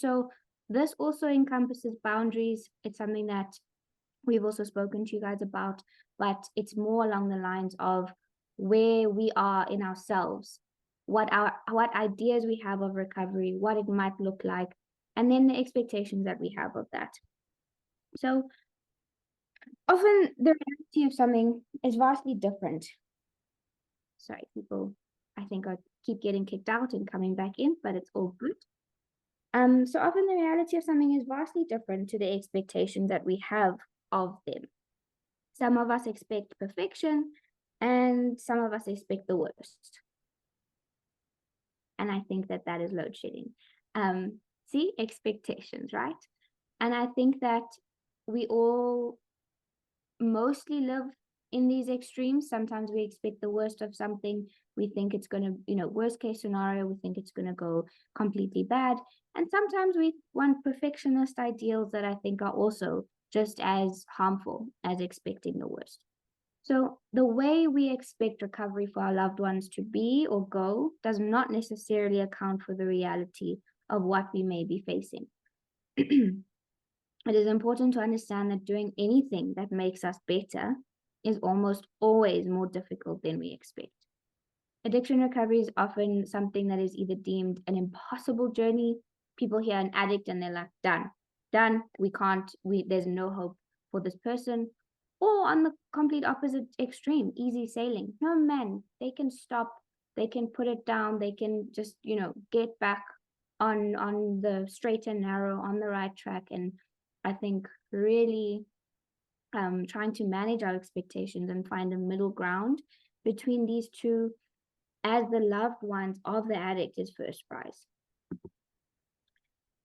So this also encompasses boundaries. It's something that we've also spoken to you guys about, but it's more along the lines of where we are in ourselves, what ideas we have of recovery, what it might look like, and then the expectations that we have of that. So often the reality of something is vastly different. Sorry, people, I think I keep getting kicked out and coming back in, but it's all good. So often the reality of something is vastly different to the expectations that we have of them. Some of us expect perfection, and some of us expect the worst. And I think that that is load shedding. See, expectations, right? And I think that we all mostly live in these extremes. Sometimes we expect the worst of something. We think it's going to, worst case scenario, we think it's going to go completely bad. And sometimes we want perfectionist ideals that I think are also just as harmful as expecting the worst. So the way we expect recovery for our loved ones to be or go does not necessarily account for the reality of what we may be facing. It is important to understand that doing anything that makes us better is almost always more difficult than we expect. Addiction recovery is often something that is either deemed an impossible journey. People hear an addict and they're like, done, there's no hope for this person. Or on the complete opposite extreme, easy sailing. No, man, they can stop, they can put it down, they can just, get back on the straight and narrow, on the right track. And I think really trying to manage our expectations and find a middle ground between these two as the loved ones of the addict is first prize.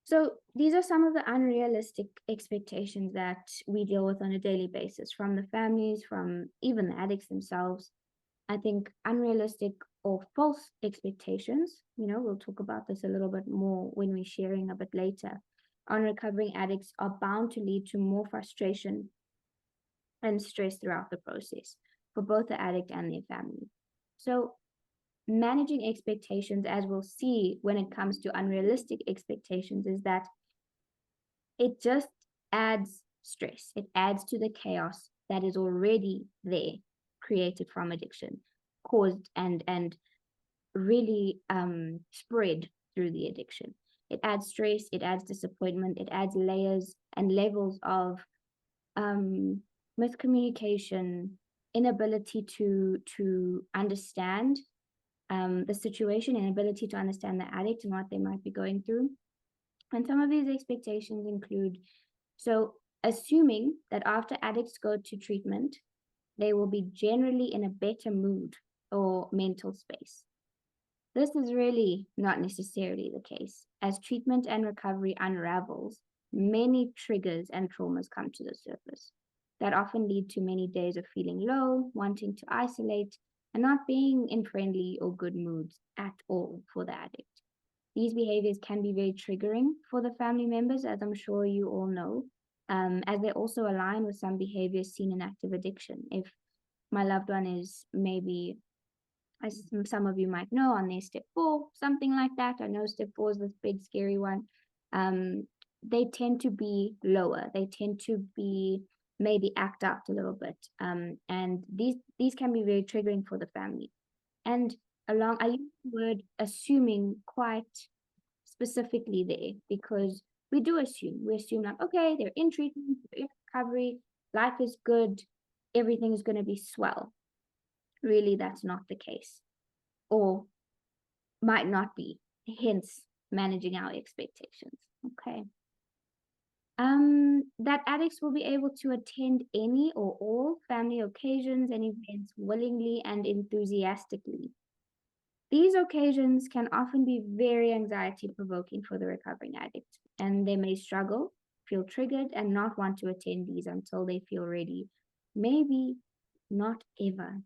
So these are some of the unrealistic expectations that we deal with on a daily basis, from the families, from even the addicts themselves. I think unrealistic or false expectations, we'll talk about this a little bit more when we're sharing a bit later, on recovering addicts are bound to lead to more frustration and stress throughout the process for both the addict and their family. So managing expectations, as we'll see when it comes to unrealistic expectations, is that it just adds stress. It adds to the chaos that is already there, created from addiction, caused and really spread through the addiction. It adds stress, it adds disappointment, it adds layers and levels of miscommunication, inability to understand the situation, inability to understand the addict and what they might be going through. And some of these expectations include, assuming that after addicts go to treatment, they will be generally in a better mood or mental space. This is really not necessarily the case. As treatment and recovery unravels, many triggers and traumas come to the surface that often lead to many days of feeling low, wanting to isolate, and not being in friendly or good moods at all for the addict. These behaviors can be very triggering for the family members, as I'm sure you all know, as they also align with some behaviors seen in active addiction. If my loved one is maybe, as some of you might know, on their step 4, something like that. I know step 4 is this big, scary one. They tend to be lower. They tend to be maybe act out a little bit. And these can be very triggering for the family. And I use the word assuming quite specifically there, because we do assume. We assume like, okay, they're in treatment, they're in recovery, life is good, everything is going to be swell. Really, that's not the case, or might not be, hence managing our expectations. Okay. That addicts will be able to attend any or all family occasions and events willingly and enthusiastically. These occasions can often be very anxiety-provoking for the recovering addict, and they may struggle, feel triggered, and not want to attend these until they feel ready. Maybe not ever.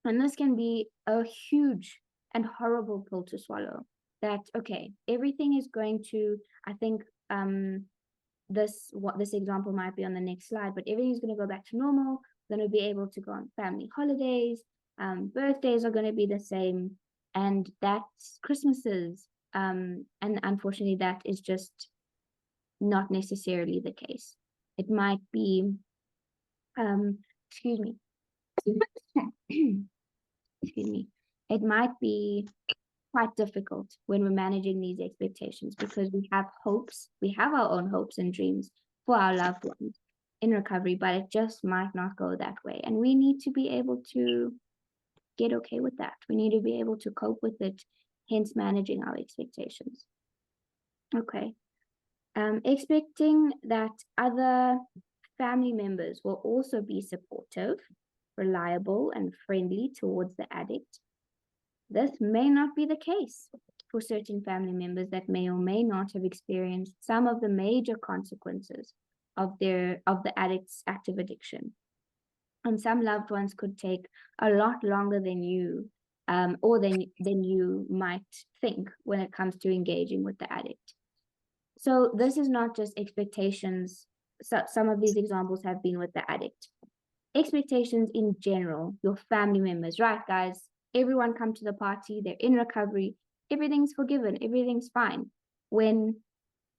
And this can be a huge and horrible pill to swallow. That, okay, everything is going to, I think this example might be on the next slide, but everything's going to go back to normal. We're going to be able to go on family holidays. Birthdays are going to be the same. And that's Christmases. And unfortunately, that is just not necessarily the case. It might be, excuse me, excuse me, it might be quite difficult when we're managing these expectations because we have hopes, we have our own hopes and dreams for our loved ones in recovery, but it just might not go that way. And we need to be able to get okay with that. We need to be able to cope with it, hence managing our expectations. Okay. Expecting that other family members will also be supportive, reliable, and friendly towards the addict. This may not be the case for certain family members that may or may not have experienced some of the major consequences of the addict's active addiction. And some loved ones could take a lot longer than you or than you might think when it comes to engaging with the addict. So this is not just expectations. So some of these examples have been with the addict. Expectations in general, your family members, right, guys? Everyone come to the party, they're in recovery, everything's forgiven, everything's fine. When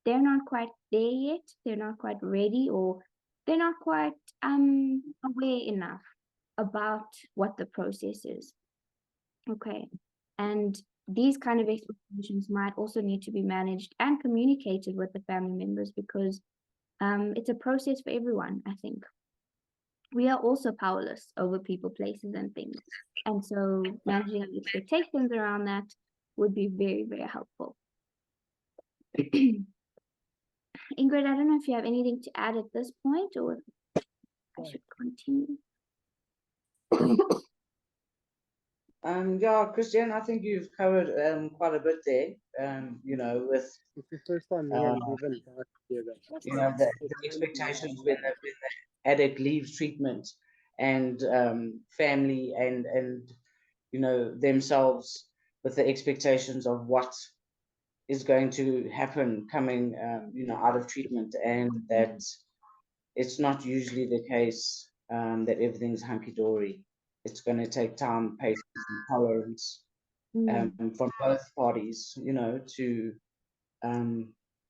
they're not quite there yet, they're not quite ready, or they're not quite aware enough about what the process is. Okay. And these kind of expectations might also need to be managed and communicated with the family members because it's a process for everyone, I think. We are also powerless over people, places, and things. And so managing expectations around that would be very, very helpful. Ingrid, I don't know if you have anything to add at this point or I should continue. Yeah, Christian, I think you've covered quite a bit there. With It's the first time me and Vival talked together. the expectations when the addict leaves treatment, and family and themselves with the expectations of what is going to happen coming out of treatment, and that it's not usually the case that everything's hunky-dory. It's going to take time, patience, and tolerance from both parties, to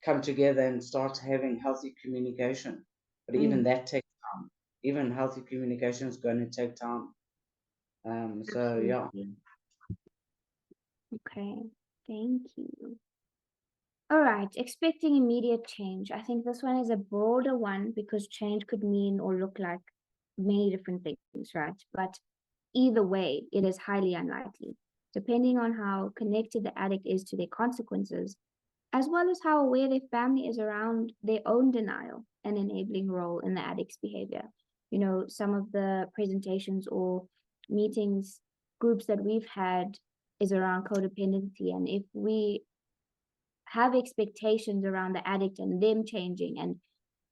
come together and start having healthy communication. But even that takes time. Even healthy communication is going to take time. So, yeah. Okay, thank you. All right, expecting immediate change. I think this one is a broader one because change could mean or look like many different things, right? But either way, it is highly unlikely, depending on how connected the addict is to their consequences, as well as how aware their family is around their own denial and enabling role in the addict's behavior. You know, some of the presentations or meetings, groups that we've had is around codependency. And if we have expectations around the addict and them changing, and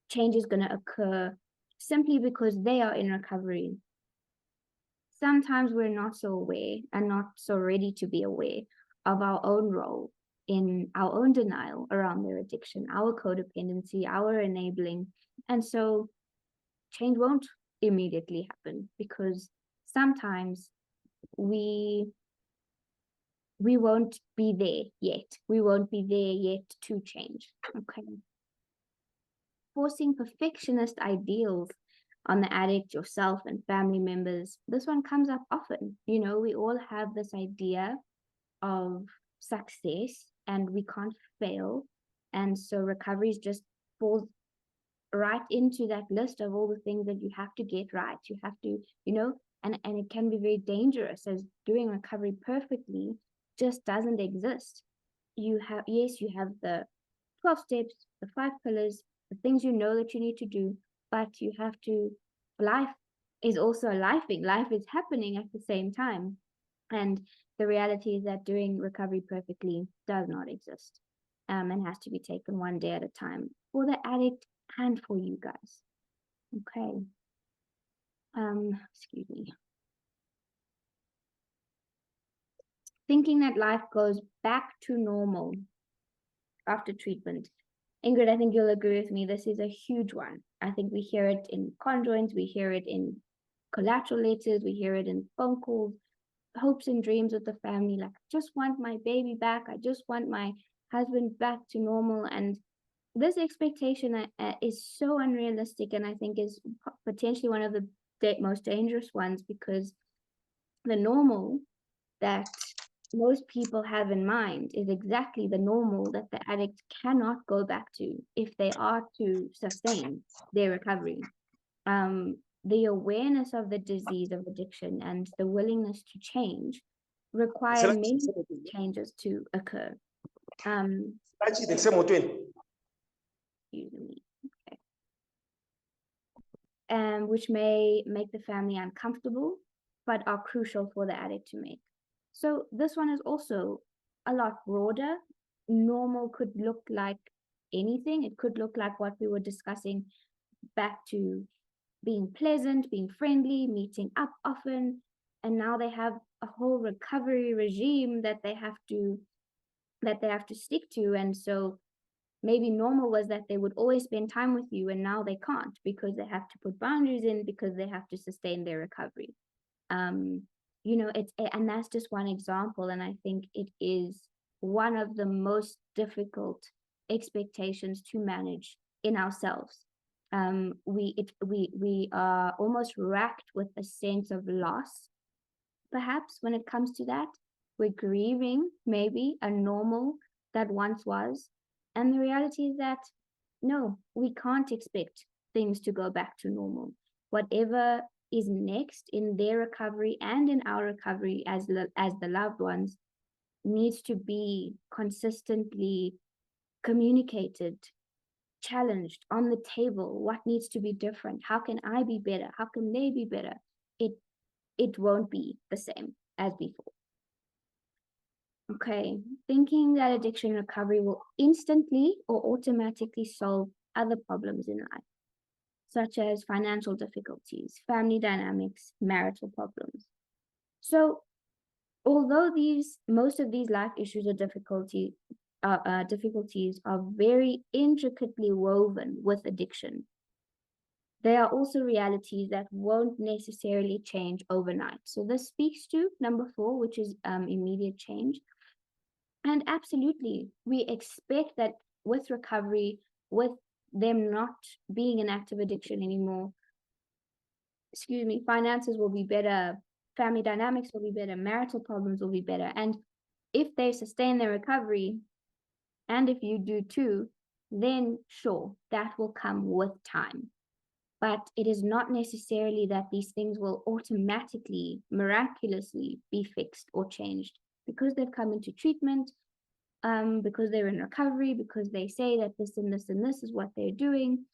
change is going to occur simply because they are in recovery, sometimes we're not so aware and not so ready to be aware of our own role in our own denial around their addiction, our codependency, our enabling. And so change won't immediately happen because sometimes we won't be there yet. We won't be there yet to change. Okay. Forcing perfectionist ideals on the addict, yourself, and family members. This one comes up often. You know, we all have this idea of success and we can't fail. And so recovery just falls right into that list of all the things that you have to get right. You have to, and it can be very dangerous as doing recovery perfectly just doesn't exist. You have the 12 steps, the 5 pillars, the things you know that you need to do, but you have to, life is also lifing. Life is happening at the same time. And the reality is that doing recovery perfectly does not exist and has to be taken one day at a time for the addict and for you guys. Okay. Excuse me. Thinking that life goes back to normal after treatment. Ingrid, I think you'll agree with me. This is a huge one. I think we hear it in conjoints, we hear it in collateral letters, we hear it in phone calls, hopes and dreams with the family. Like, I just want my baby back. I just want my husband back to normal. And this expectation is so unrealistic, and I think is potentially one of the most dangerous ones, because the normal that most people have in mind is exactly the normal that the addict cannot go back to if they are to sustain their recovery. The awareness of the disease of addiction and the willingness to change require many changes to occur. Excuse me. Okay. Which may make the family uncomfortable, but are crucial for the addict to make. So this one is also a lot broader. Normal could look like anything. It could look like what we were discussing, back to being pleasant, being friendly, meeting up often. And now they have a whole recovery regime that they have to stick to. And so maybe normal was that they would always spend time with you, and now they can't because they have to put boundaries in, because they have to sustain their recovery. And that's just one example, and I think it is one of the most difficult expectations to manage in ourselves. We are almost racked with a sense of loss, perhaps, when it comes to that. We're grieving maybe a normal that once was, and the reality is that no, we can't expect things to go back to normal. Whatever is next in their recovery and in our recovery as the loved ones needs to be consistently communicated, challenged, on the table. What needs to be different? How can I be better? How can they be better? It won't be the same as before. Okay, thinking that addiction recovery will instantly or automatically solve other problems in life, such as financial difficulties, family dynamics, marital problems. So, although most of these life issues or difficulties are very intricately woven with addiction, they are also realities that won't necessarily change overnight. So this speaks to number 4, which is immediate change. And absolutely, we expect that with recovery, with them not being an active addiction anymore, finances will be better, family dynamics will be better, marital problems will be better. And if they sustain their recovery, and if you do too, then sure, that will come with time. But it is not necessarily that these things will automatically, miraculously be fixed or changed because they've come into treatment, because they're in recovery, because they say that this and this and this is what they're doing.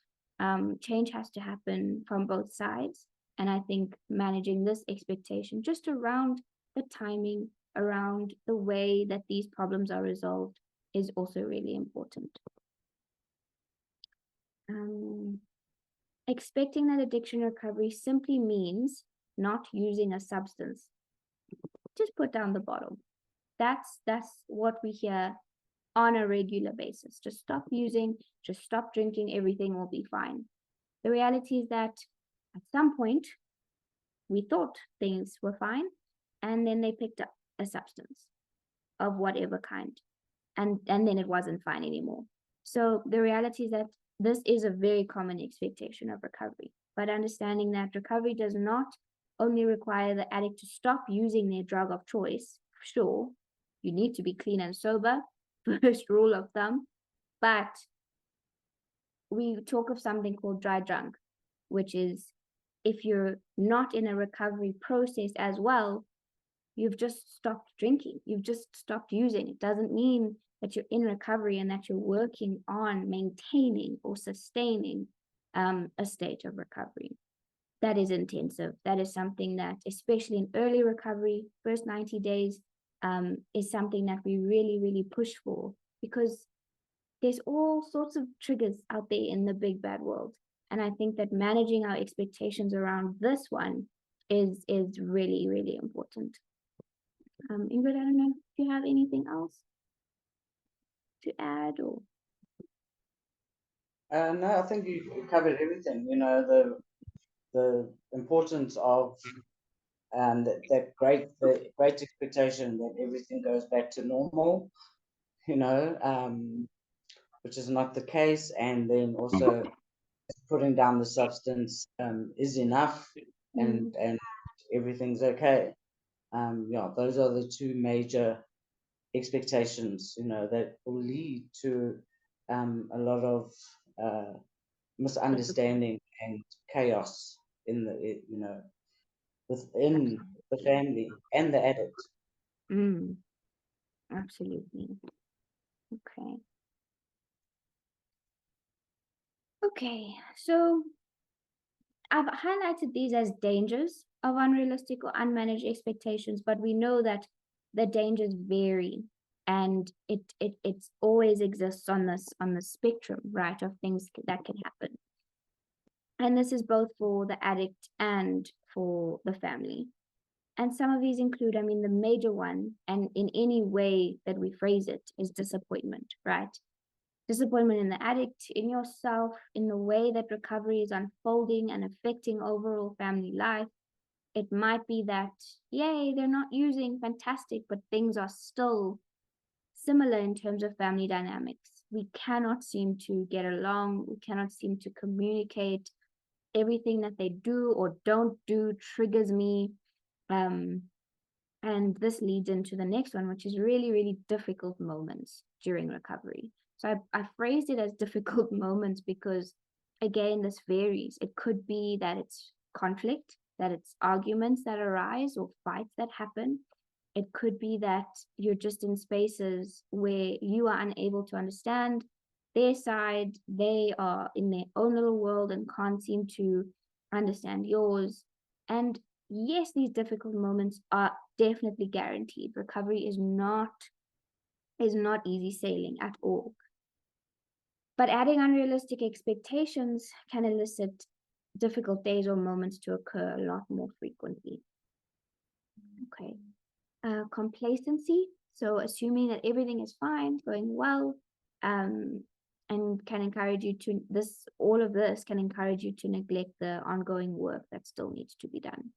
Change has to happen from both sides. And I think managing this expectation just around the timing, around the way that these problems are resolved, is also really important. Expecting that addiction recovery simply means not using a substance. Just put down the bottle. That's what we hear on a regular basis. Just stop using, just stop drinking, everything will be fine. The reality is that at some point we thought things were fine, and then they picked up a substance of whatever kind, and then it wasn't fine anymore. So the reality is that this is a very common expectation of recovery, but understanding that recovery does not only require the addict to stop using their drug of choice. Sure, you need to be clean and sober, first rule of thumb, but we talk of something called dry drunk, which is if you're not in a recovery process as well, you've just stopped drinking, you've just stopped using. It doesn't mean that you're in recovery and that you're working on maintaining or sustaining a state of recovery. That is intensive. That is something that, especially in early recovery, first 90 days, is something that we really, really push for, because there's all sorts of triggers out there in the big bad world. And I think that managing our expectations around this one is really, really important. Ingrid, I don't know if you have anything else to add, or no, I think you covered everything. You know, the importance of the great expectation that everything goes back to normal. You know, which is not the case, and then also putting down the substance is enough, and everything's okay. Yeah, those are the two major expectations, that will lead to a lot of misunderstanding and chaos in within the family and the addict. Absolutely. Okay, so I've highlighted these as dangers of unrealistic or unmanaged expectations, but we know that the dangers vary, and it always exists on the spectrum, right, of things that can happen. And this is both for the addict and for the family. And some of these include, the major one, and in any way that we phrase it, is disappointment, right? Disappointment in the addict, in yourself, in the way that recovery is unfolding and affecting overall family life. It might be that, yay, they're not using, fantastic, but things are still similar in terms of family dynamics. We cannot seem to get along. We cannot seem to communicate. Everything that they do or don't do triggers me. And this leads into the next one, which is really, really difficult moments during recovery. So I phrased it as difficult moments because, again, this varies. It could be that it's conflict, that it's arguments that arise or fights that happen. It could be that you're just in spaces where you are unable to understand their side. They are in their own little world and can't seem to understand yours. And yes, these difficult moments are definitely guaranteed. Recovery is not easy sailing at all. But adding unrealistic expectations can elicit difficult days or moments to occur a lot more frequently. Okay. Complacency. So assuming that everything is fine, going well, and can encourage you to all of this can encourage you to neglect the ongoing work that still needs to be done.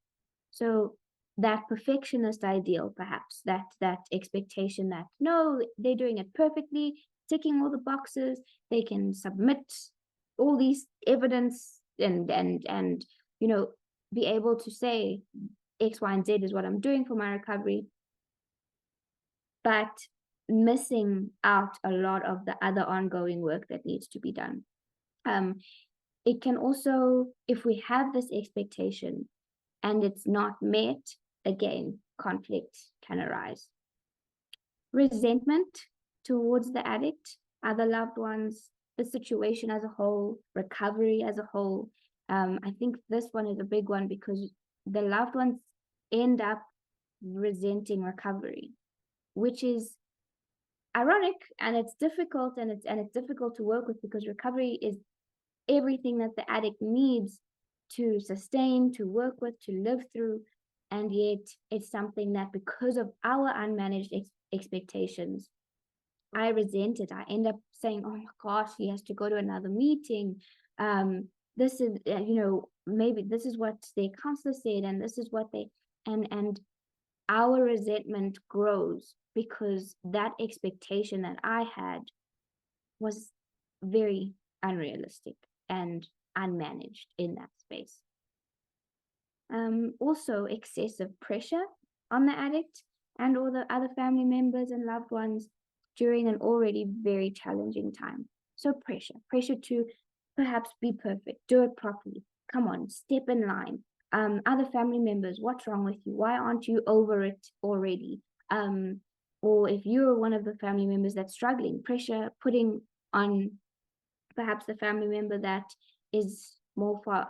So that perfectionist ideal, perhaps, that expectation that, no, they're doing it perfectly, ticking all the boxes, they can submit all these evidence and be able to say X, Y, and Z is what I'm doing for my recovery, but missing out a lot of the other ongoing work that needs to be done. It can also, if we have this expectation and it's not met, again, conflict can arise. Resentment towards the addict, other loved ones, the situation as a whole, recovery as a whole. I think this one is a big one because the loved ones end up resenting recovery, which is ironic, and it's difficult, and it's difficult to work with because recovery is everything that the addict needs to sustain, to work with, to live through. And yet it's something that, because of our unmanaged expectations, I resent it. I end up saying, oh my gosh, he has to go to another meeting. This is, maybe this is what their counselor said, and this is what they, and our resentment grows because that expectation that I had was very unrealistic and unmanaged in that space. Also, excessive pressure on the addict and all the other family members and loved ones during an already very challenging time. So pressure to perhaps be perfect, do it properly. Come on, step in line. Other family members, what's wrong with you? Why aren't you over it already? Or if you're one of the family members that's struggling, pressure putting on perhaps the family member that is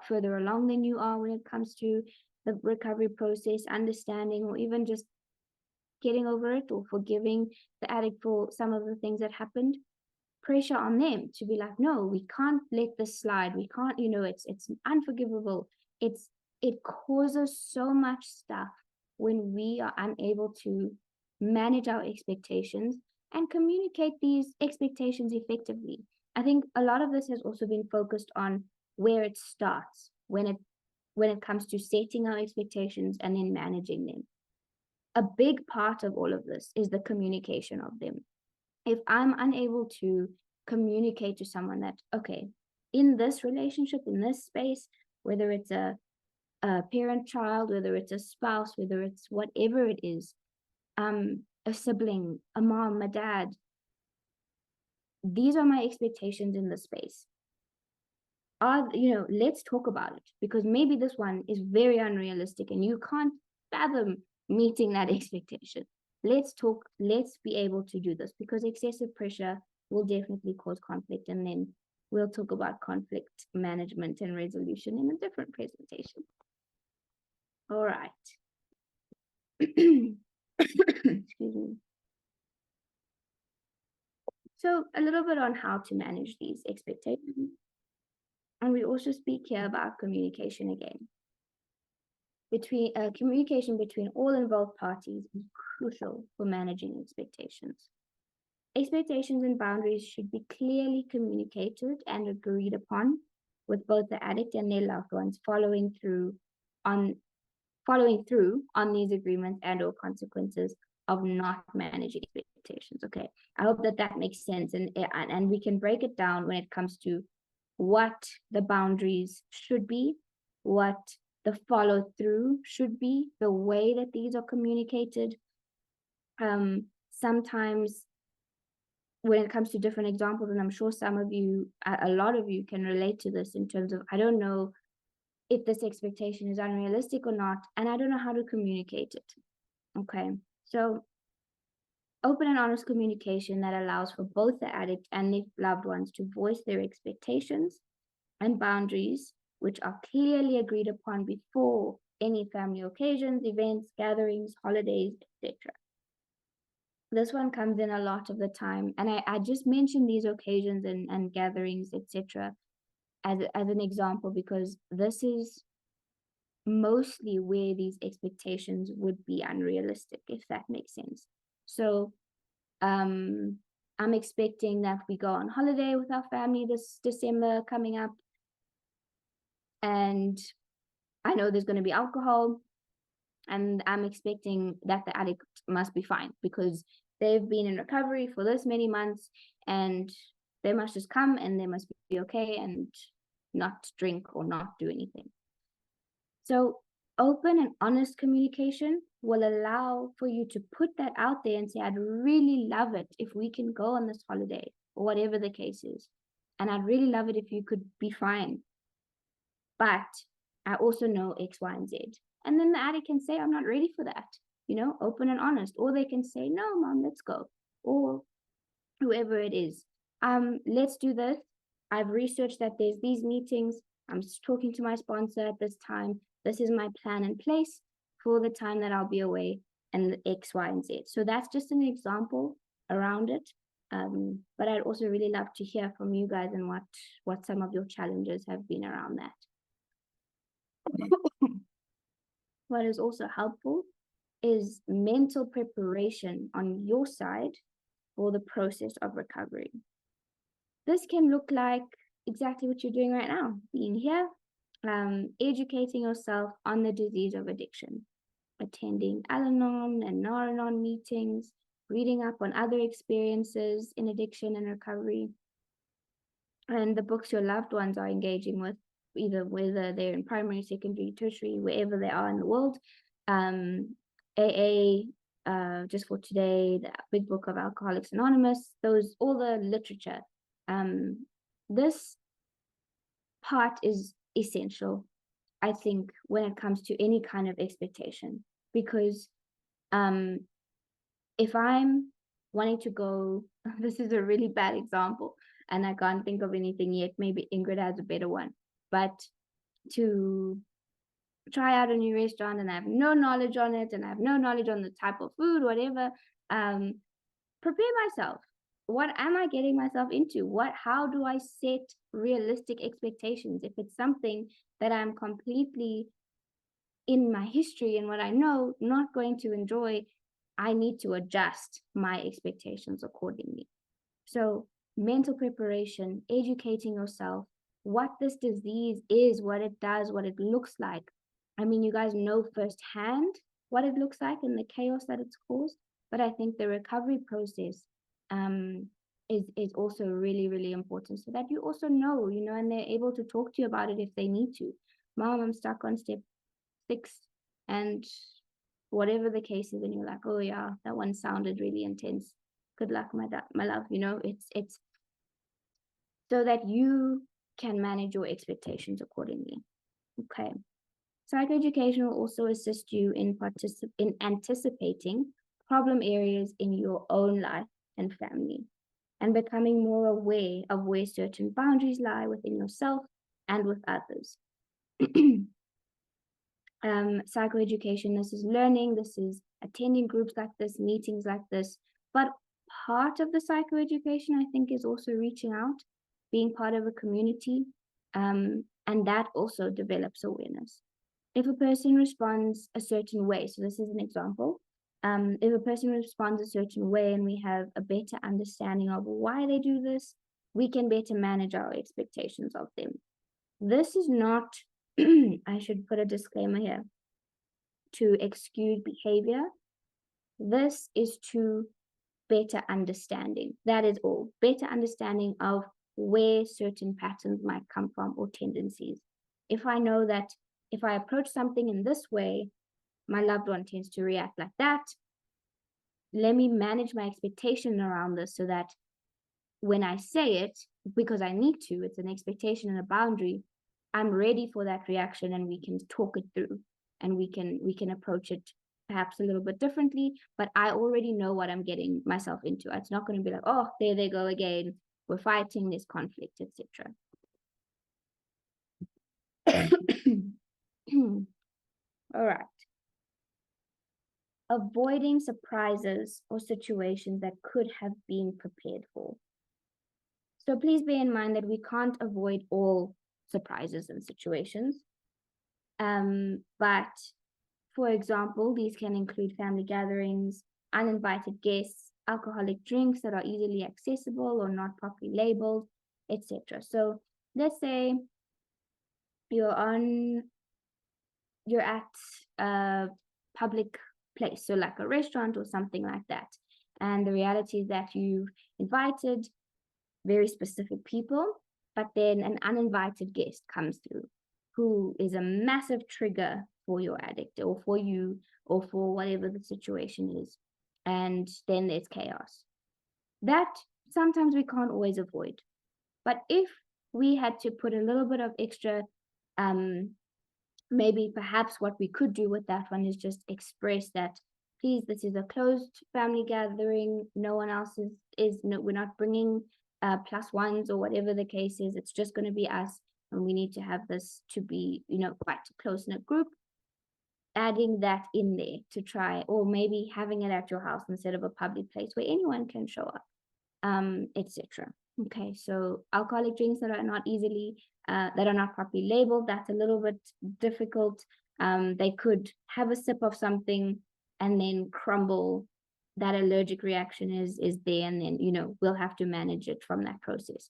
further along than you are when it comes to the recovery process, understanding, or even just getting over it or forgiving the addict for some of the things that happened. Pressure on them to be like, no, we can't let this slide. We can't, it's unforgivable. It causes so much stuff when we are unable to manage our expectations and communicate these expectations effectively. I think a lot of this has also been focused on where it starts when it comes to setting our expectations and then managing them. A big part of all of this is the communication of them. If I'm unable to communicate to someone that, okay, in this relationship, in this space, whether it's a parent-child, whether it's a spouse, whether it's whatever it is, a sibling, a mom, a dad, these are my expectations in this space. Let's talk about it, because maybe this one is very unrealistic and you can't fathom meeting that expectation. Let's talk, let's be able to do this, because excessive pressure will definitely cause conflict, and then we'll talk about conflict management and resolution in a different presentation. All right. Excuse me. So a little bit on how to manage these expectations. And we also speak here about communication again. Communication between all involved parties is crucial for managing expectations. Expectations and boundaries should be clearly communicated and agreed upon, with both the addict and their loved ones following through on these agreements and or consequences of not managing expectations. Okay, I hope that makes sense, and we can break it down when it comes to what the boundaries should be, what the follow through should be, the way that these are communicated. Sometimes when it comes to different examples, and I'm sure some of you, a lot of you can relate to this in terms of, I don't know if this expectation is unrealistic or not, and I don't know how to communicate it. Okay, so open and honest communication that allows for both the addict and their loved ones to voice their expectations and boundaries, which are clearly agreed upon before any family occasions, events, gatherings, holidays, etc. This one comes in a lot of the time, and I just mentioned these occasions and gatherings, etc., as an example, because this is mostly where these expectations would be unrealistic, if that makes sense. So I'm expecting that we go on holiday with our family this December coming up, and I know there's going to be alcohol, and I'm expecting that the addict must be fine because they've been in recovery for this many months, and they must just come and they must be okay and not drink or not do anything. So open and honest communication will allow for you to put that out there and say, I'd really love it if we can go on this holiday, or whatever the case is. And I'd really love it if you could be fine. But I also know X, Y, and Z. And then the addict can say, I'm not ready for that, open and honest. Or they can say, no, mom, let's go. Or whoever it is, let's do this. I've researched that there's these meetings. I'm talking to my sponsor at this time. This is my plan in place for the time that I'll be away, and the X, Y, and Z. So that's just an example around it. But I'd also really love to hear from you guys and what some of your challenges have been around that. What is also helpful is mental preparation on your side for the process of recovery. This can look like exactly what you're doing right now, being here, educating yourself on the disease of addiction, attending Al-Anon and Nar-Anon meetings, reading up on other experiences in addiction and recovery, and the books your loved ones are engaging with, whether they're in primary, secondary, tertiary, wherever they are in the world. AA, just for today, the Big Book of Alcoholics Anonymous, all the literature. This part is essential, I think, when it comes to any kind of expectation, because if I'm wanting to go, this is a really bad example, and I can't think of anything yet. Maybe Ingrid has a better one, but to try out a new restaurant and I have no knowledge on it, and I have no knowledge on the type of food, whatever, prepare myself. What am I getting myself into? How do I set realistic expectations? If it's something that I'm completely, in my history and what I know, not going to enjoy, I need to adjust my expectations accordingly. So mental preparation, educating yourself, what this disease is, what it does, what it looks like. I mean, you guys know firsthand what it looks like and the chaos that it's caused, but I think the recovery process is also really, really important, so that you also know, and they're able to talk to you about it if they need to. Mom, I'm stuck on step 6, and whatever the case is, and you're like, oh yeah, that one sounded really intense. Good luck, my love. It's so that you can manage your expectations accordingly. Okay. Psychoeducation will also assist you in anticipating problem areas in your own life and family, and becoming more aware of where certain boundaries lie within yourself and with others. Psychoeducation, this is learning, this is attending groups like this, meetings like this, but part of the psychoeducation, I think, is also reaching out, being part of a community, and that also develops awareness. If a person responds a certain way, so this is an example, if a person responds a certain way and we have a better understanding of why they do this, we can better manage our expectations of them. This is not, I should put a disclaimer here, to excuse behavior. This is to better understanding. That is all. Better understanding of where certain patterns might come from or tendencies. If I know that if I approach something in this way, my loved one tends to react like that, let me manage my expectation around this so that when I say it, because I need to, it's an expectation and a boundary, I'm ready for that reaction, and we can talk it through, and we can approach it perhaps a little bit differently, but I already know what I'm getting myself into. It's not going to be like, oh, there they go again, we're fighting this conflict, etc. All right. Avoiding surprises or situations that could have been prepared for. So please bear in mind that we can't avoid all surprises and situations. But for example, these can include family gatherings, uninvited guests, alcoholic drinks that are easily accessible or not properly labeled, etc. So let's say you're at a public place, so like a restaurant or something like that. And the reality is that you've invited very specific people, but then an uninvited guest comes through who is a massive trigger for your addict or for you or for whatever the situation is. And then there's chaos. That sometimes we can't always avoid. But if we had to put a little bit of extra, maybe perhaps what we could do with that one is just express that, please, this is a closed family gathering. No one else we're not bringing plus ones or whatever the case is. It's just going to be us, and we need to have this to be, quite a close-knit group. Adding that in there to try, or maybe having it at your house instead of a public place where anyone can show up, etc. Okay, so alcoholic drinks that are not properly labeled, that's a little bit difficult. They could have a sip of something and then crumble. That allergic reaction is there, and then we'll have to manage it from that process.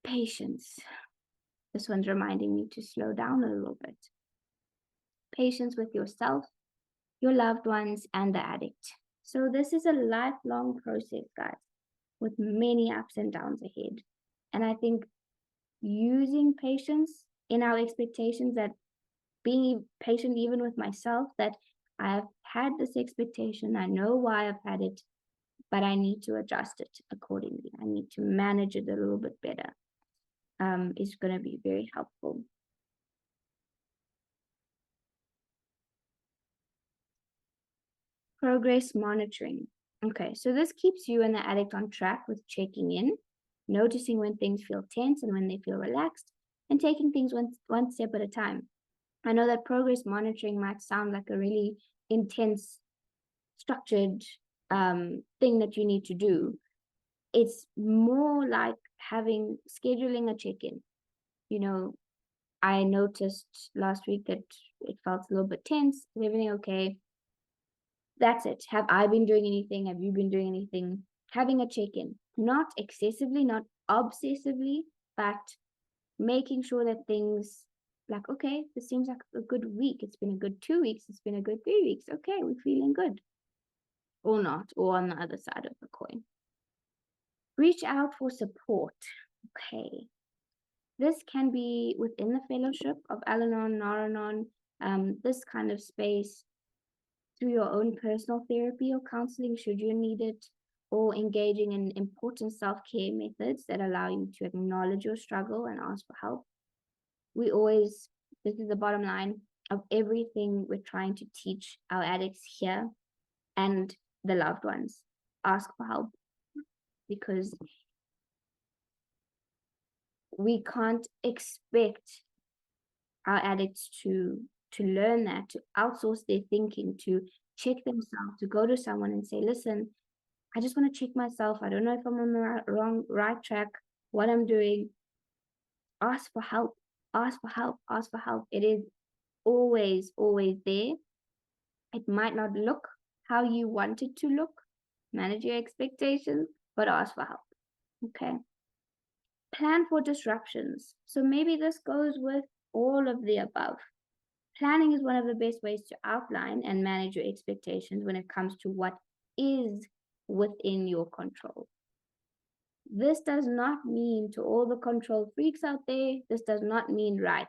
Patience. This one's reminding me to slow down a little bit. Patience with yourself, your loved ones, and the addict. So this is a lifelong process, guys, with many ups and downs ahead. And I think using patience in our expectations, that being patient even with myself, that I've had this expectation, I know why I've had it, but I need to adjust it accordingly. I need to manage it a little bit better. Is going to be very helpful. Progress monitoring. Okay, so this keeps you and the addict on track with checking in, noticing when things feel tense and when they feel relaxed, and taking things one step at a time. I know that progress monitoring might sound like a really intense, structured thing that you need to do. It's more like scheduling a check-in. I noticed last week that it felt a little bit tense. Is everything okay? That's it. Have I been doing anything? Have you been doing anything? Having a check-in, not excessively, not obsessively, but making sure that things like, okay, this seems like a good week. It's been a good 2 weeks. It's been a good 3 weeks. Okay, we're feeling good. or not, or on the other side of the coin. Reach out for support. Okay. This can be within the fellowship of Al-Anon, Nar-Anon, this kind of space, through your own personal therapy or counseling, should you need it, or engaging in important self-care methods that allow you to acknowledge your struggle and ask for help. This is the bottom line of everything we're trying to teach our addicts here and the loved ones. Ask for help, because we can't expect our addicts to learn that, to outsource their thinking, to check themselves, to go to someone and say, listen, I just want to check myself. I don't know if I'm on the right track, what I'm doing. Ask for help, ask for help, ask for help. It is always, always there. It might not look how you want it to look. Manage your expectations, but ask for help. Okay. Plan for disruptions. So maybe this goes with all of the above. Planning is one of the best ways to outline and manage your expectations when it comes to what is within your control. This does not mean, to all the control freaks out there, this does not mean, right,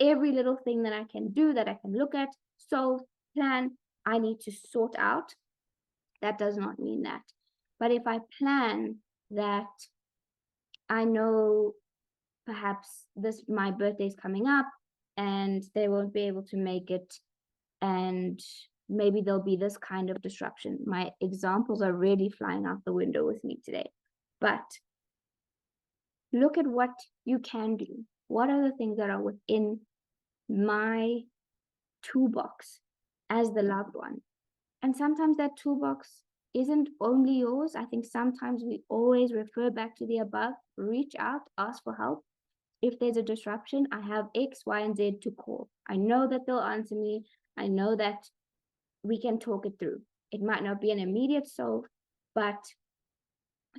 every little thing that I can do, that I can look at, solve, plan, I need to sort out. That does not mean that. But if I plan that I know perhaps my birthday's coming up and they won't be able to make it, and maybe there'll be this kind of disruption. My examples are really flying out the window with me today. But look at what you can do. What are the things that are within my toolbox as the loved one? And sometimes that toolbox isn't only yours. I think sometimes we always refer back to the above. Reach out, ask for help. If there's a disruption, I have X, Y, and Z to call. I know that they'll answer me. I know that we can talk it through. It might not be an immediate solve, but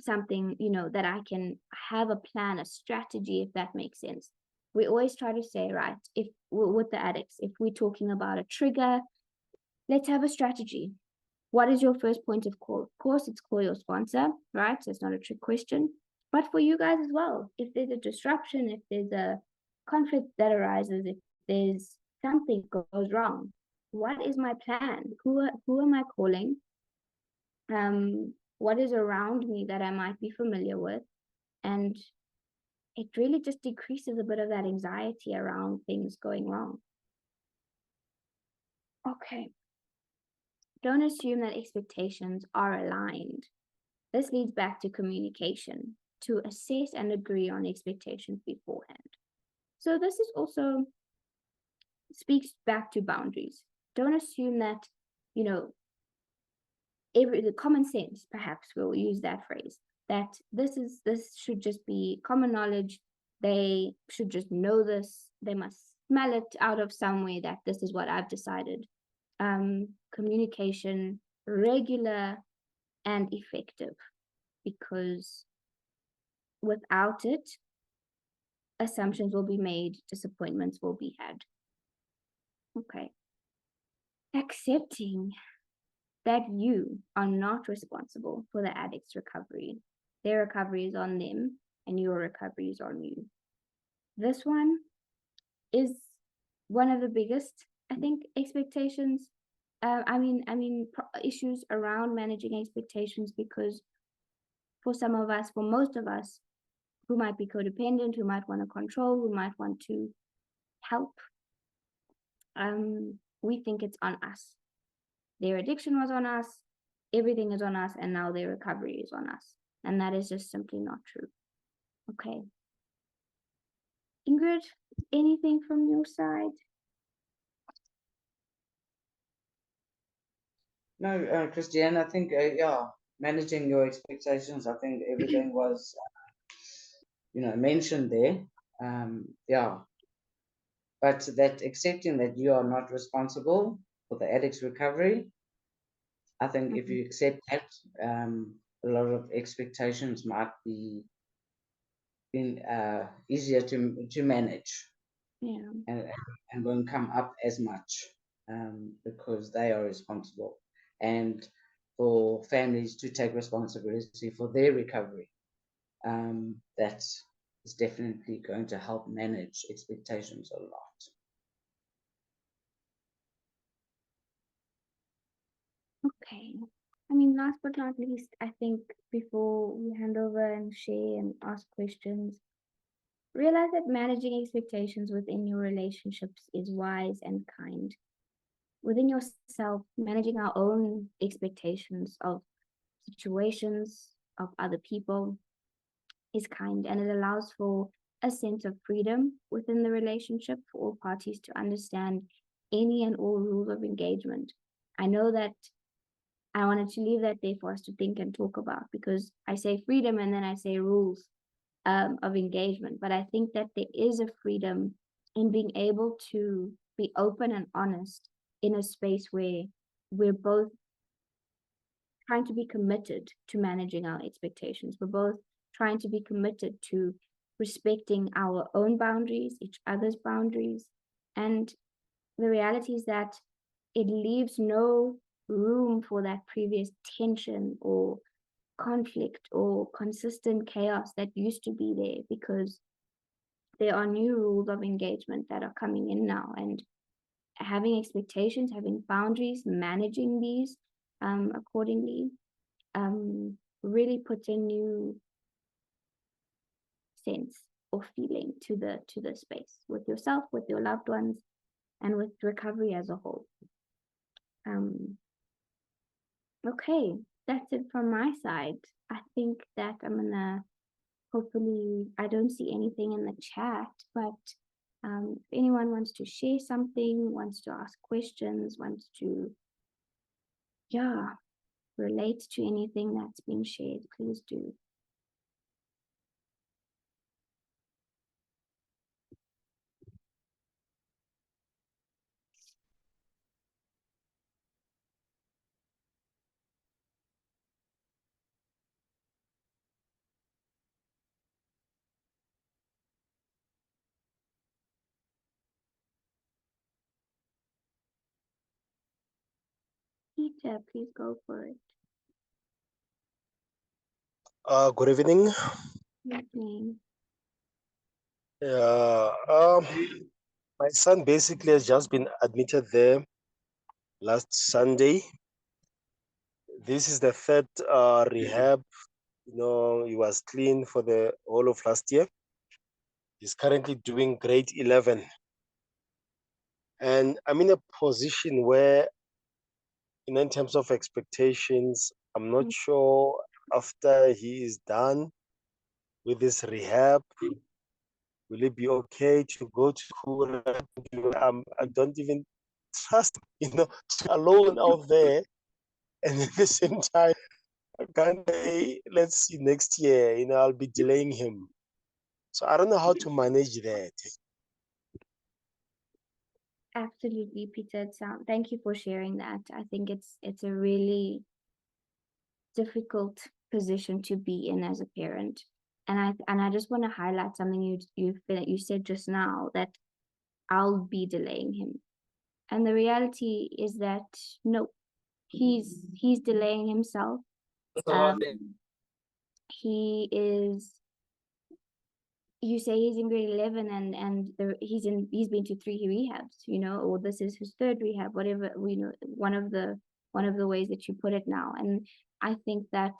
something, that I can have a plan, a strategy, if that makes sense. We always try to say, right, if with the addicts, if we're talking about a trigger, let's have a strategy. What is your first point of call? Of course, it's call your sponsor, right? So it's not a trick question. But for you guys as well, if there's a disruption, if there's a conflict that arises, if there's something goes wrong, what is my plan? Who am I calling? What is around me that I might be familiar with? And it really just decreases a bit of that anxiety around things going wrong. Okay. Don't assume that expectations are aligned. This leads back to communication, to assess and agree on expectations beforehand. So this is also speaks back to boundaries. Don't assume that, the common sense, perhaps we'll use that phrase, that this should just be common knowledge. They should just know this. They must smell it out of somewhere that this is what I've decided. Communication, regular and effective, because without it, assumptions will be made, disappointments will be had. Okay. Accepting that you are not responsible for the addict's recovery. Their recovery is on them and your recovery is on you. This one is one of the biggest, I think, expectations. Issues around managing expectations, because for some of us, for most of us, who might be codependent, who might want to control, who might want to help, we think it's on us. Their addiction was on us, everything is on us, and now their recovery is on us. And that is just simply not true. Okay. Ingrid, anything from your side? No, Christianne, I think, managing your expectations, I think everything was, mentioned there. But that accepting that you are not responsible for the addict's recovery, I think if you accept that, a lot of expectations might be easier to manage. Yeah. And won't come up as much, because they are responsible. And for families to take responsibility for their recovery. That is definitely going to help manage expectations a lot. Okay. I mean, last but not least, I think before we hand over and share and ask questions, realize that managing expectations within your relationships is wise and kind. Within yourself, managing our own expectations of situations, of other people, is kind, and it allows for a sense of freedom within the relationship for all parties to understand any and all rules of engagement. I know that I wanted to leave that there for us to think and talk about, because I say freedom and then I say rules of engagement. But I think that there is a freedom in being able to be open and honest in a space where we're both trying to be committed to managing our expectations. We're both trying to be committed to respecting our own boundaries, each other's boundaries. And the reality is that it leaves no room for that previous tension or conflict or consistent chaos that used to be there, because there are new rules of engagement that are coming in now. And having expectations, having boundaries, managing these accordingly, really puts a new sense or feeling to the space with yourself, with your loved ones, and with recovery as a whole. Okay, that's it from my side. I think that I'm gonna, hopefully, I don't see anything in the chat, but if anyone wants to share something, wants to ask questions, wants to, relate to anything that's been shared, please do. Peter, please go for it. Good evening. Good evening. My son basically has just been admitted there last Sunday. This is the third rehab. He was clean for the whole of last year. He's currently doing grade 11. And I'm in a position where, in terms of expectations, I'm not sure after he is done with this rehab, will it be okay to go to school? I don't even trust, alone out there. And at the same time, I can't say, let's see next year, I'll be delaying him. So I don't know how to manage that. Absolutely, Peter. Thank you for sharing that. I think it's a really difficult position to be in as a parent. And I just want to highlight something you said just now, that I'll be delaying him. And the reality is that no, he's delaying himself. He is, you say he's in grade 11 and he's been to 3 rehabs, or this is his third rehab, whatever, one of the ways that you put it now. And I think that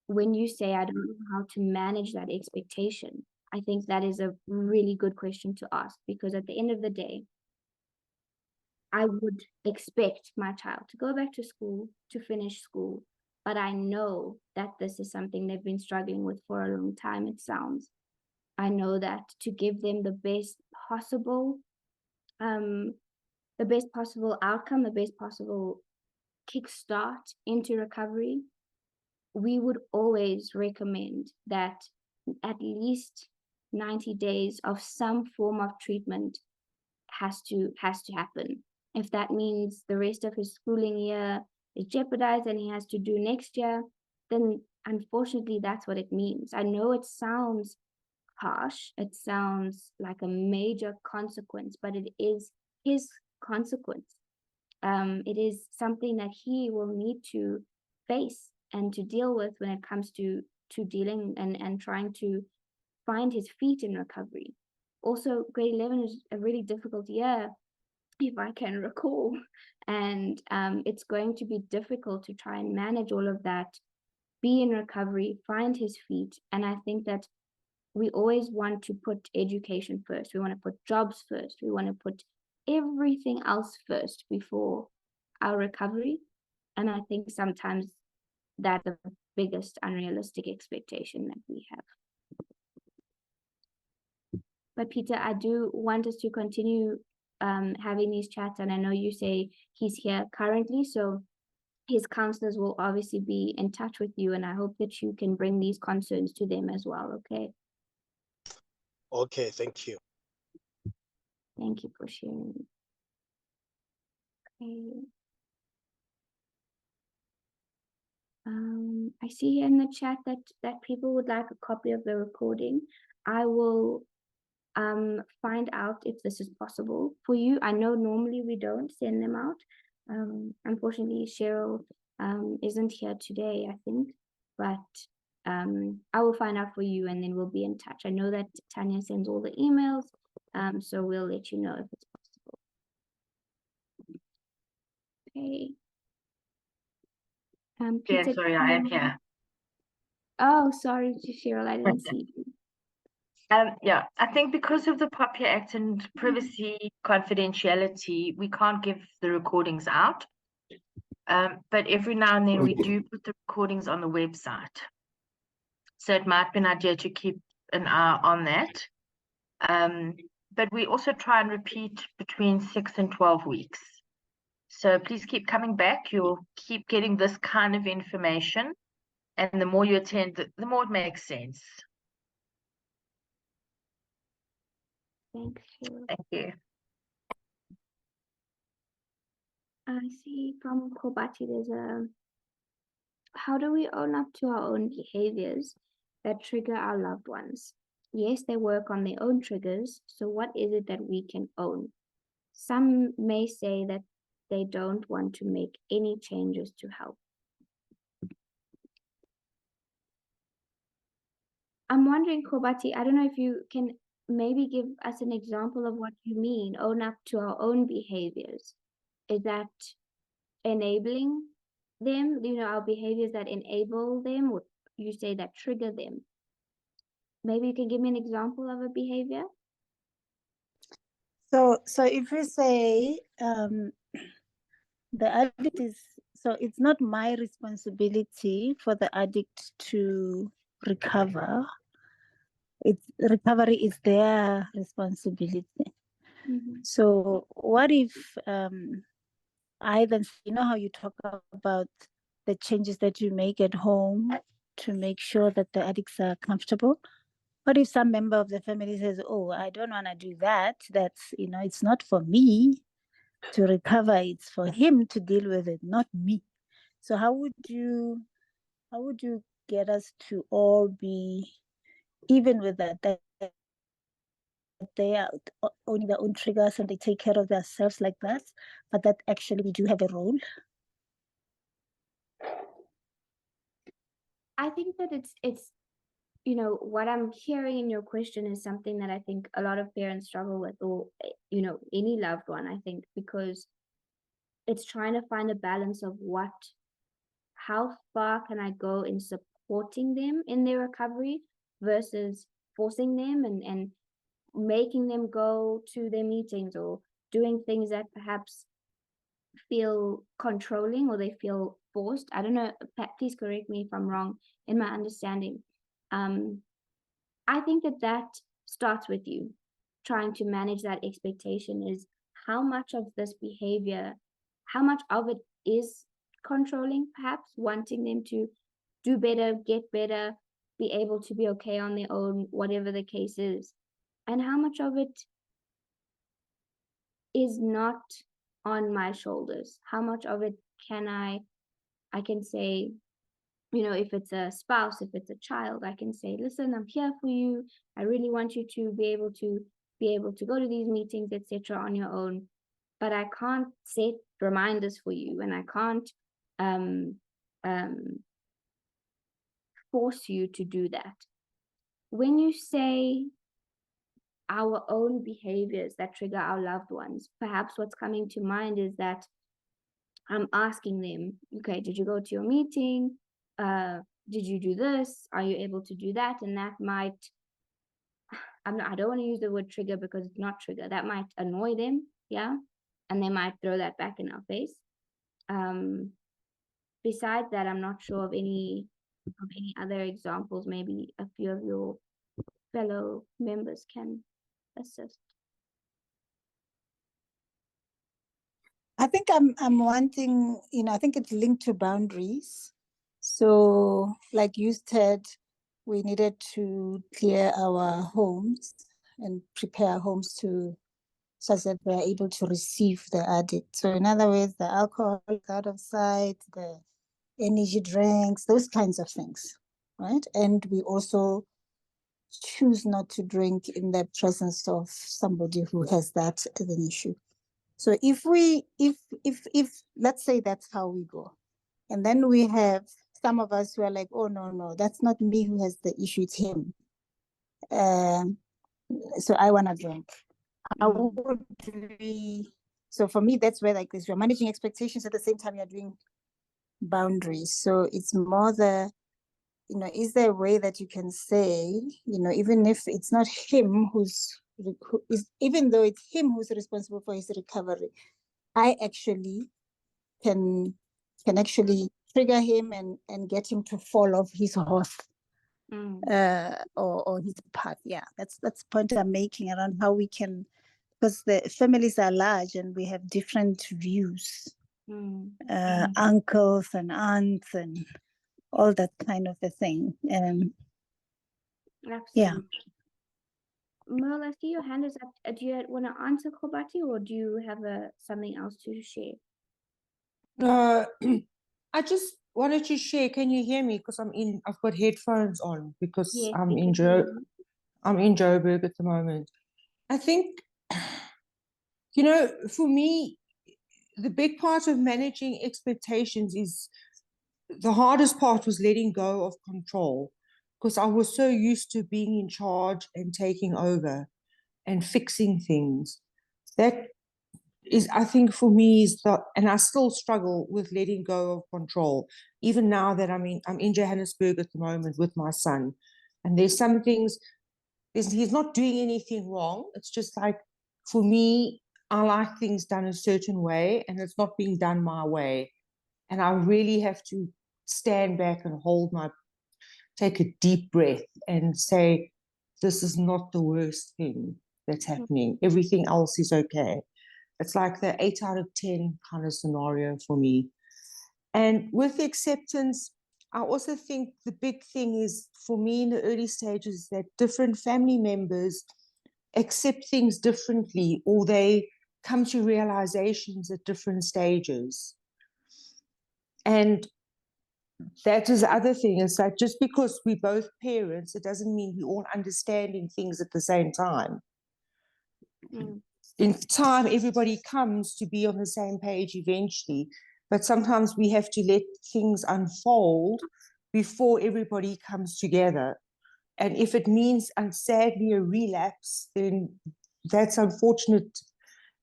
when you say, I don't know how to manage that expectation, I think that is a really good question to ask, because at the end of the day, I would expect my child to go back to school, to finish school, but I know that this is something they've been struggling with for a long time, it sounds. I know that to give them the best possible outcome, the best possible kickstart into recovery, we would always recommend that at least 90 days of some form of treatment has to happen. If that means the rest of his schooling year is jeopardized and he has to do next year, then unfortunately that's what it means. I know it sounds harsh, it sounds like a major consequence, but it is his consequence. it is something that he will need to face and to deal with when it comes to dealing and trying to find his feet in recovery. Also, grade 11 is a really difficult year, if I can recall, and it's going to be difficult to try and manage all of that, be in recovery, find his feet. And I think that we always want to put education first. We want to put jobs first. We want to put everything else first before our recovery. And I think sometimes that's the biggest unrealistic expectation that we have. But Peter, I do want us to continue having these chats, and I know you say he's here currently, so his counselors will obviously be in touch with you, and I hope that you can bring these concerns to them as well. Okay. Okay, thank you. Thank you for sharing. Okay. I see here in the chat that people would like a copy of the recording. I will find out if this is possible for you. I know normally we don't send them out. Unfortunately, Cheryl isn't here today, I think, but I will find out for you and then we'll be in touch. I know that Tanya sends all the emails, so we'll let you know if it's possible. Okay. Peter, Yeah, sorry, I am here. Oh, sorry, Cheryl, I didn't see you. Yeah, I think because of the POPIA Act and privacy confidentiality, we can't give the recordings out. But every now and then we do put the recordings on the website. So it might be an idea to keep an eye on that. But we also try and repeat between 6 and 12 weeks. So please keep coming back. You'll keep getting this kind of information. And the more you attend, the more it makes sense. Thank you. Thank you. I see from Kobati there's how do we own up to our own behaviors that trigger our loved ones? Yes, they work on their own triggers, so what is it that we can own? Some may say that they don't want to make any changes to help. I'm wondering, Kobati, I don't know if you can maybe give us an example of what you mean, own up to our own behaviors. Is that enabling them, our behaviors that enable them, or you say that trigger them? Maybe you can give me an example of a behavior. So if we say the addict is, so it's not my responsibility for the addict to recover. Recovery is their responsibility. Mm-hmm. So what if I then, how you talk about the changes that you make at home to make sure that the addicts are comfortable? What if some member of the family says, oh, I don't want to do that. That's, it's not for me to recover. It's for him to deal with it, not me. So how would you get us to all be even with that they are owning their own triggers and they take care of themselves like that, but that actually we do have a role? I think that it's what I'm hearing in your question is something that I think a lot of parents struggle with, or any loved one, I think, because it's trying to find a balance of how far can I go in supporting them in their recovery versus forcing them and making them go to their meetings or doing things that perhaps feel controlling or they feel forced. I don't know, please correct me if I'm wrong in my understanding. I think that starts with you trying to manage that expectation. Is how much of this behavior, how much of it is controlling, perhaps wanting them to do better, get better, be able to be okay on their own, whatever the case is, and how much of it is not on my shoulders. How much of it can I can say, if it's a spouse, if it's a child, I can say, listen, I'm here for you. I really want you to be able to go to these meetings, etc., on your own. but I can't set reminders for you, and I can't force you to do that. When you say our own behaviors that trigger our loved ones, perhaps what's coming to mind is that I'm asking them, okay, did you go to your meeting? Did you do this? Are you able to do that? And that might, I don't want to use the word trigger because it's not trigger. That might annoy them, yeah? And they might throw that back in our face. Besides that, I'm not sure of any other examples. Maybe a few of your fellow members can assist. I think I'm wanting, I think it's linked to boundaries. So like you said, we needed to clear our homes and prepare our homes such that they're able to receive the addict. So in other words, the alcohol is out of sight, the energy drinks, those kinds of things, right? And we also choose not to drink in the presence of somebody who has that as an issue. So if let's say that's how we go, and then we have some of us who are like, oh no, that's not me who has the issue, it's him. So I want to drink. How would we? So for me, that's where like this, you're managing expectations at the same time you're doing boundaries. So it's more the, is there a way that you can say, even if it's not him even though it's him who's responsible for his recovery, I actually can actually trigger him and get him to fall off his horse or his path. Yeah, that's the point I'm making around how we can, because the families are large and we have different views, uncles and aunts and all that kind of a thing. Absolutely. Yeah. Merle, I see your hand is up. Do you want to answer Kobati, or do you have something else to share? I just wanted to share. Can you hear me? Because I've got headphones on because Yes, I'm in Joburg at the moment. I think, for me, the big part of managing expectations is the hardest part was letting go of control, because I was so used to being in charge and taking over and fixing things. That is, I think for me, and I still struggle with letting go of control. Even now that I'm in Johannesburg at the moment with my son, and there's some things, he's not doing anything wrong. It's just like, for me, I like things done a certain way, and it's not being done my way. And I really have to stand back and take a deep breath and say, this is not the worst thing that's happening. Everything else is okay. It's like the 8 out of 10 kind of scenario for me. And with acceptance, I also think the big thing is, for me in the early stages, that different family members accept things differently, or they come to realizations at different stages. And that is the other thing, is that just because we're both parents, it doesn't mean we're all understanding things at the same time. In time, everybody comes to be on the same page eventually, but sometimes we have to let things unfold before everybody comes together. And if it means, sadly, a relapse, then that's unfortunate,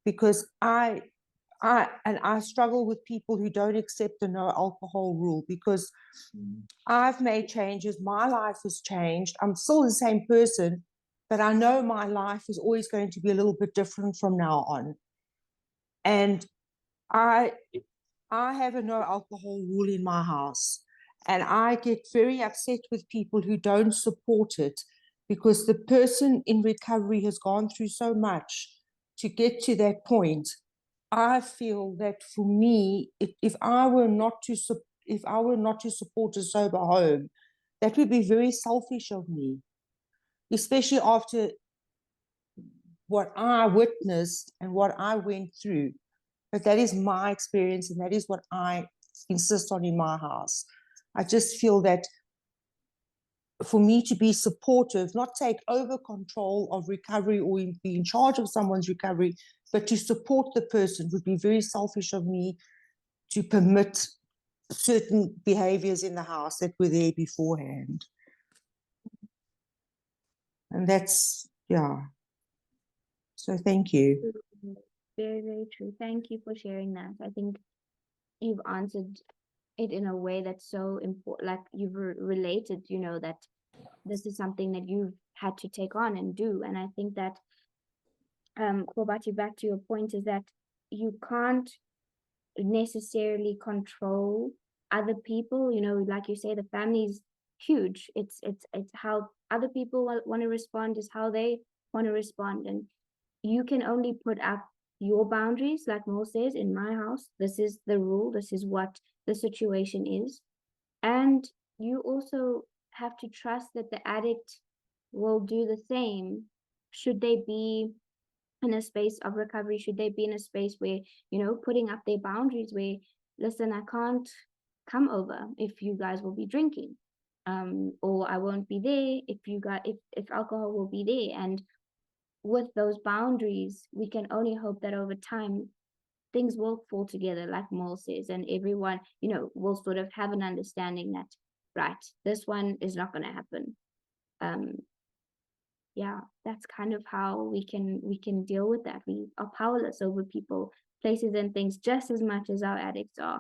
because I struggle with people who don't accept the no alcohol rule, because I've made changes. My life has changed. I'm still the same person, but I know my life is always going to be a little bit different from now on. And I have a no alcohol rule in my house, and I get very upset with people who don't support it, because the person in recovery has gone through so much to get to that point. I feel that for me, if I were not to support a sober home, that would be very selfish of me, especially after what I witnessed and what I went through. But that is my experience, and that is what I insist on in my house. I just feel that for me to be supportive, not take over control of recovery or be in charge of someone's recovery, but to support the person would be very selfish of me to permit certain behaviors in the house that were there beforehand. And that's, yeah. So thank you. Very, very true. Thank you for sharing that. I think you've answered it in a way that's so important, like you've related, you know, that this is something that you've had to take on and do. And I think that, Kobati, back to your point, is that you can't necessarily control other people. You know, like you say, the family's huge. It's how other people want to respond is how they want to respond. And you can only put up your boundaries, like Mo says, in my house, this is the rule, this is what the situation is. And you also have to trust that the addict will do the same should they be in a space of recovery, should they be in a space where, you know, putting up their boundaries where, listen, I can't come over if you guys will be drinking, or I won't be there if you got if alcohol will be there. And with those boundaries, we can only hope that over time things will fall together, like Mol says, and everyone, you know, will sort of have an understanding that, right, this one is not going to happen. Yeah, that's kind of how we can deal with that. We are powerless over people, places, and things just as much as our addicts are.